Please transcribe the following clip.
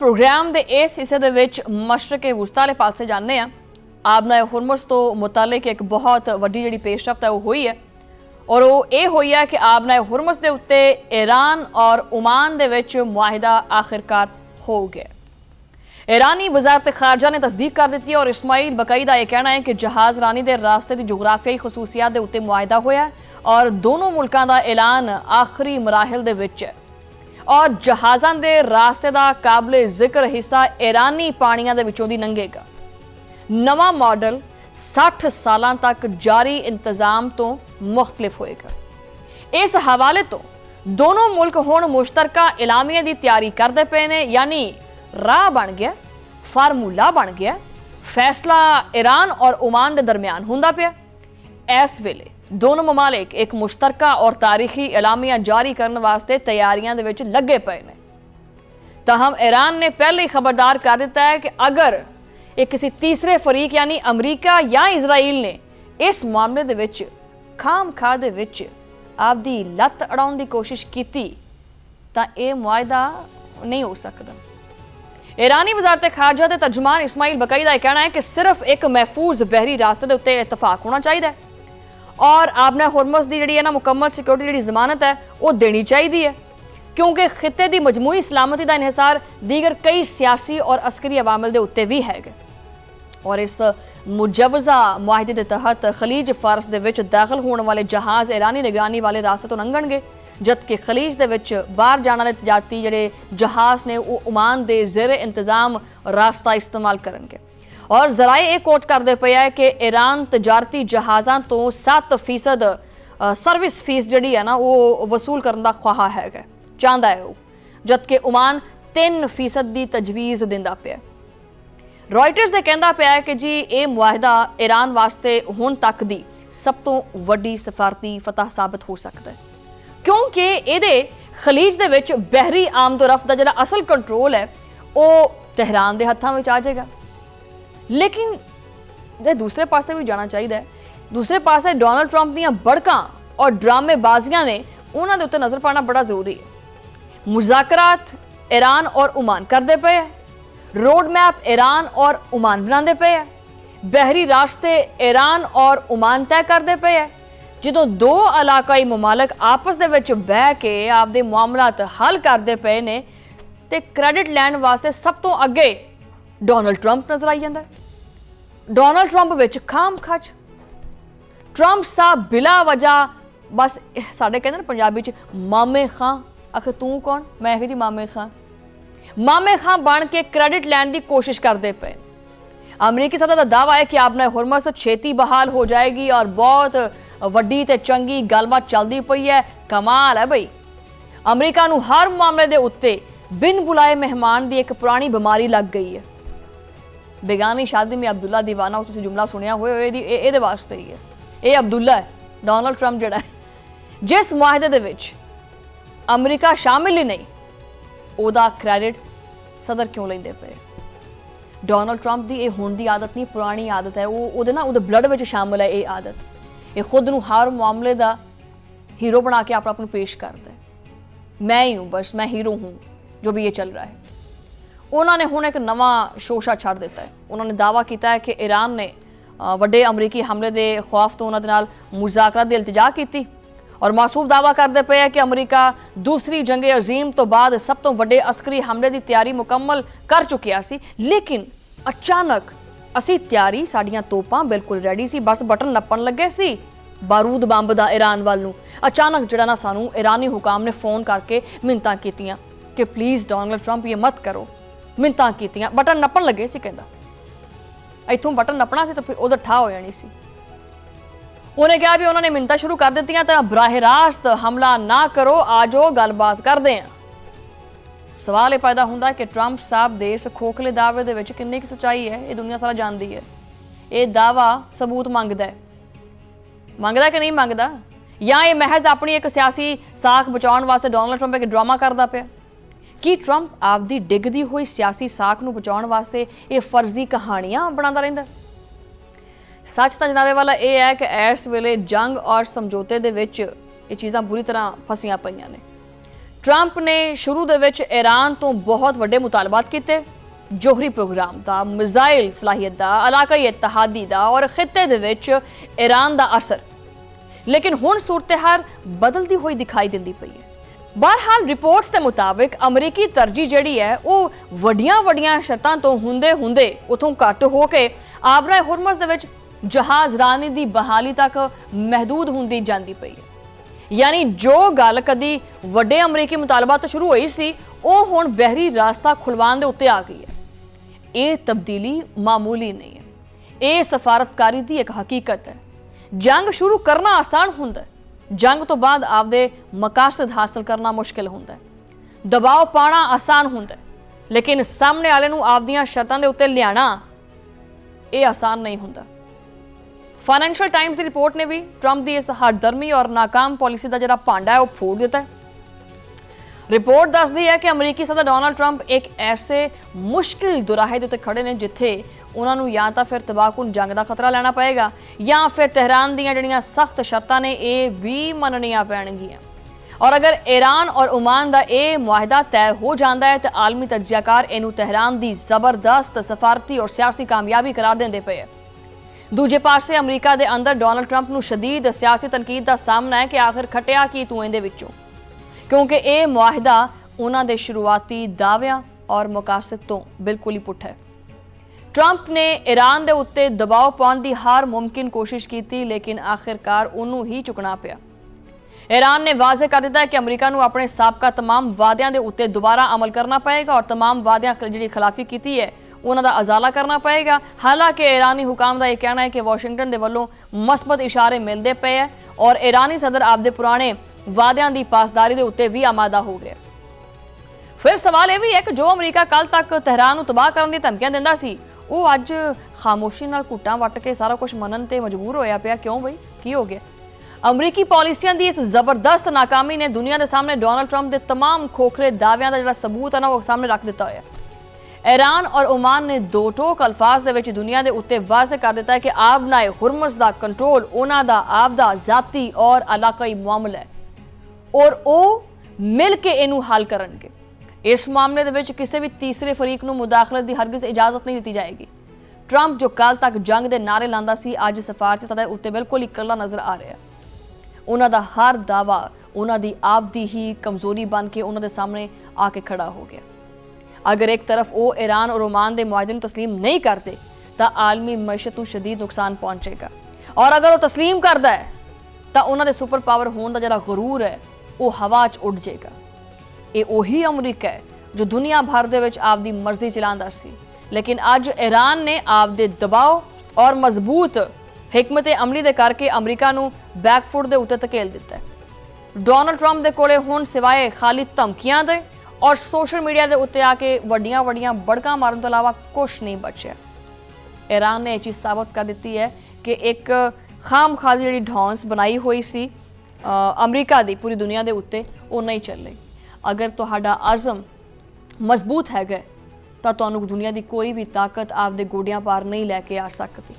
Programme के इस हिस्से दे विच मशरक़े वुस्ता वाले पासे जाने आबना हुरमुज़ तो मुतालिक एक बहुत वड्डी जिहड़ी पेशरफ्त है वो हुई है और वो ये हुई है कि आबना हुरमुज़ के उत्ते ईरान और ओमान दे विच मुआहिदा आखिरकार हो गया। ईरानी वजारत खारजा ने तस्दीक कर दी और इस्माइल बकई का यह कहना है कि जहाज़ रानी के रास्ते की जोग्राफियाई खसूसियात के उत्ते मुआहिदा होया और दोनों मुल्कों का ऐलान आखिरी मराहल दे विच है और जहाज़ां दे रास्ते का काबिल जिक्र हिस्सा ईरानी पानियां दे विचों दी लंघेगा। नवा मॉडल 60 सालां तक जारी इंतजाम तो मुख्तलिफ होएगा। इस हवाले तो दोनों मुल्क हुण मुश्तरका एलामिया की तैयारी करते पे ने, यानी राह बन गया, फार्मूला बन गया, फैसला ईरान और ओमान के दरमियान हुंदा पिया। इस वेले दोनों ममालिक एक मुश्तरका और तारीखी एलामिया जारी करने वास्ते तैयारियां दे विच लगे पे ने। ताहम ईरान ने पहले ही खबरदार कर दिता है कि अगर एक किसी तीसरे फरीक यानी अमरीका या इजराइल ने इस मामले दे विच खाम खा दे विच आपदी लत अड़ाउण दी कोशिश की तां इह मुआहिदा नहीं हो सकता। ईरानी वजारत खारजा के तर्जुमान इस्माइल बकई का कहना है कि सिर्फ एक महफूज बहरी रास्ते के उत्ते इतफाक होना चाहिए और आबना हुरमुज़ की जी ना मुकम्मल सिक्योरिटी जी जमानत है वो देनी चाहिए है, क्योंकि खिते की मजमूई सलामती का इन्हिसार दीगर कई सियासी और अस्करी अवामिल के उत्ते भी है और इस मुजवजा मुआहिदे के तहत खलीज फारस के विच दाखिल होने वाले जहाज़ ईरानी निगरानी वाले रास्ते तो लंघणगे, जबकि खलीज के विच बाहर जाने वाले तजारती जिहड़े जहाज़ ने वो ओमान के ज़ेरे इंतजाम रास्ता इस्तेमाल करेंगे। और जराए ये कोट करते पे है कि ईरान तजारती जहाज़ों तो 7% सर्विस फीस जी है ना वो वसूल करने का ख्वाहा है, चाहता है वो, जबकि ओमान 3% की तजवीज़ दिंदा पे। रॉयटर्स ने कहता पे है कि जी ये मुआहिदा ईरान वास्ते हुण तक दी सब तो वड्डी सफारती फतह साबित हो सकता है, क्योंकि ये खलीज दे विच बहरी आमदोरफ्त का जो असल कंट्रोल है वो तेहरान के हत्थों में आ जाएगा। लेकिन दूसरे पासे भी जाना चाहिए। दूसरे पासे डोनाल्ड ट्रंप दी बड़कां और ड्रामेबाजियां ने उन्हां दे उत्ते नज़र पाना बड़ा जरूरी है। मुज़ाकरात ईरान और ओमान करते पे है, रोड मैप ईरान और ओमान बनाते पे है, बहरी रास्ते ईरान और ओमान तय करते पे है। जो दो इलाकाई ममालक आपस दे विच बह के आपदे मामलात हल करते पे ने ते क्रेडिट लैण वास्ते सब तो अगे डोनाल्ड ट्रंप नजर आई जाता है। डोनाल्ड ट्रंप विच खाम खच ट्रंप साहब बिला वजह बस साडे कहंदे पंजाबी च मामे खां, आखिर तू कौन, मैं आखिर जी मामे खां बन के क्रेडिट लैण की कोशिश करते पे। अमरीकी सतह का दावा है कि आबना हुरमुज़ छेती बहाल हो जाएगी और बहुत वड्डी ते चंगी गलबात चलती पई है। कमाल है बई, अमरीका नूं हर मामले के उत्ते बिन बुलाए मेहमान की एक पुरानी बीमारी लग गई है। बेगानी शादी में अब्दुल्ला दीवाना, तुसीं जुमला सुनिया होए ये वास्ते ही है। ये अब्दुल्ला है, डोनाल्ड ट्रंप जिहड़ा है जिस मुआहिदे दे विच अमरीका शामिल ही नहीं, ओदा क्रेडिट सदर क्यों लेंदे पे। डोनाल्ड ट्रंप की यह हुण दी आदत नहीं, पुरानी आदत है, वो ना ब्लड विच शामिल है। ये आदत ये खुद नूं हर मामले का हीरो बना के अपना पेश करता है। मैं ही हूँ, बस मैं हीरो हूँ जो भी ये चल रहा है। उन्होंने हुण एक नवा शोशा छड़ दिता है। उन्होंने दावा किया है कि ईरान ने वड्डे अमरीकी हमले के खौफ तो उन्होंने नाल मुज़ाकरात की इल्तिजा की और मासूफ दावा करते पे है कि अमरीका दूसरी जंगे अजीम तो बाद सब तो वड्डे अस्करी हमले की तैयारी मुकम्मल कर चुकिया सी, लेकिन अचानक असी तैयारी साड़ियां तोपां बिल्कुल रेडी सी, बस बटन नप्पण लगे सी बारूद बंब दा ईरान वाल नूं। अचानक जिहड़ा ना सानू ईरानी हुकाम ने फोन करके मिन्नतां कीतियां कि प्लीज़ डोनाल्ड ट्रंप ये मत करो, मिन्नतां कीतियां, बटन नप्पण लगे सी, कहंदा इत्थों बटन नप्पना सी तो फिर उधर ठा हो जानी सी। उन्हें कहा भी उन्होंने मिन्नतां शुरू कर दित्तियां तो बराह रास्त हमला ना करो, आ जाओ गलबात करते हैं। सवाल यह पैदा होंदा है कि ट्रंप साहब दे इस खोखले दावे दे विच किन्नी सच्चाई है, ये दुनिया सारा जानती है। ये दावा सबूत मंगदा है कि नहीं मंगदा, या ये महज अपनी एक सियासी साख बचाने वास्ते डोनाल्ड ट्रंप एक ड्रामा करता पिया। कि ट्रंप आपदी डिगदी हुई सियासी साख नूं बचाउण वास्ते ये फर्जी कहानियां बनाता रहिंदा? सच तो जनाबे वाला यह है कि इस वेले जंग और समझौते दे विच ये चीज़ां बुरी तरह फसियां पईयां ने। ट्रंप ने शुरू दे विच ईरान तो बहुत वड्डे मुतालबात किए, जोहरी प्रोग्राम का, मिसाइल सलाहियत का, इलाकाई इत्तेहादी का और खिते दे विच ईरान का असर। लेकिन हुण सूरत हाल बदलती हुई दिखाई दिंदी पई है। बहरहाल रिपोर्ट्स के मुताबिक अमरीकी तरजीह जिहड़ी है वो वड्डियां वड्डियां शर्तां तो हुंदे हुंदे उथों घट हो के आबरा हुरमस दे विच जहाज़रानी दी बहाली तक महदूद हुंदी जांदी पई है। यानी जो गल कदी वड्डे अमरीकी मुतालबात तो शुरू हुई सी, वो हुण बहरी रास्ता खुलवाउण दे उत्ते आ गई है। ये तब्दीली मामूली नहीं है, ये सफारतकारी की एक हकीकत है। जंग शुरू करना आसान हुंदा है, जंग तो बाद आपदे मकासद हासिल करना मुश्किल हुंदा है। दबाव पाना आसान हुंदा है, लेकिन सामने वाले नूं आपदियां शर्तां दे उत्ते लियाना ये आसान नहीं हुंदा। फाइनेंशियल टाइम्स की रिपोर्ट ने भी ट्रंप की इस हरदर्मी और नाकाम पॉलिसी का जिहड़ा भांडा है वो फोड़ दिता है। रिपोर्ट दसदी है कि अमरीकी सदर डोनाल्ड ट्रंप एक ऐसे मुश्किल दुराहे के उत्ते खड़े ने जिथे उन्होंने या तो फिर तबाहकुन जंग का खतरा लेना पएगा या फिर तेहरान दीयां जिहड़ियां सख्त शर्तां ने ये भी मननियां पैणगियां। और अगर ईरान और ओमान का यह मुआहदा तय हो जाता है तो आलमी तज्जियाकार इनू तेहरान की जबरदस्त सफारती और सियासी कामयाबी करार देंदे पे। दूजे पासे अमरीका के अंदर डोनाल्ड ट्रंप नूं शदीद सियासी तनकीद का सामना है कि आखिर खटिया की तू इहदे विचों, क्योंकि यह मुआहदा उन्हां दे शुरुआती दावियां और मकासद तो बिल्कुल ही पुठ है। ट्रंप ने ईरान के उत्ते दबाव पाने की हर मुमकिन कोशिश की, लेकिन आखिरकार उन्हों ही चुकना पिया। ईरान ने वाजे कर दिता है कि अमरीका नूं अपने साबका तमाम वादियां दे उत्ते दोबारा अमल करना पएगा और तमाम वादियां जिहड़ी खिलाफी की है उन्हां दा अजाला करना पएगा। हालांकि ईरानी हुकाम का यह कहना है कि वाशिंगटन के वलों मस्बत इशारे मिलते पे है और ईरानी सदर आपदे पुराने वादियां की पासदारी के उत्ते भी आमादा हो गए। फिर सवाल यह भी है कि जो अमरीका कल तक तेहरान नूं तबाह करने की धमकियां दिंदा सी, वो अज खामोशी नाल घुट्टां वट के सारा कुछ मनन ते मजबूर होया पिया। क्यों बई, की हो गया? अमरीकी पॉलिसियां की इस जबरदस्त नाकामी ने दुनिया के सामने डोनाल्ड ट्रंप के तमाम खोखले दावियां का जिहड़ा सबूत है ना वो सामने रख दिता है। ईरान और ओमान ने दो टोक अल्फाज दे विच दुनिया के उत्ते वाज़े कर दिता है कि आबनाए हुरमुज़ दा कंट्रोल उन्हां दा आपदा जाती और इलाकाई मामला है और वो मिल के इनू हल करनगे। इस मामले दे विच किसी भी तीसरे फरीक नूं मुदाखलत की हरगिज़ इजाजत नहीं दी जाएगी। ट्रंप जो कल तक जंग के नारे लांदा सी, अज सफारती सतह उत्ते बिल्कुल ही इकल्ला नजर आ रहा है। उन्हां दा हर दावा उन्हां दी आपदी ही कमजोरी बन के उन्हां दे सामने आके खड़ा हो गया। अगर एक तरफ वो ईरान और ओमान के मुआहदे नूं तस्लीम नहीं करते तो आलमी मैशत नूं शदीद नुकसान पहुंचेगा, और अगर वो तस्लीम करता है तो उन्हां दे सुपर पावर होने का जिहड़ा गरूर है वो हवा च उड़ जाएगा। ये वही अमरीका है जो दुनिया भर दे विच आपदी मर्जी चलांदा सी, लेकिन अज ईरान ने आपदे दबाव और मजबूत हिकमत अमली दे करके अमरीका नूं बैकफुट दे उत्ते धकेल दिता है। डोनाल्ड ट्रंप दे कोले हुण सिवाए खाली धमकियां दे और सोशल मीडिया के उत्ते आके वड्डियां वड्डियां बड़का मारन तो इलावा कुछ नहीं बचा। ईरान ने यह चीज़ साबित कर दी है कि एक खाम खादी जिहड़ी ढौंस बनाई हुई सी अमरीका की पूरी दुनिया के उत्ते वो नहीं चल रही। अगर तुहाडा आज़म मजबूत है तो तुहानूं दुनिया की कोई भी ताकत आपदे गोडियां पार नहीं लैके आ सकती।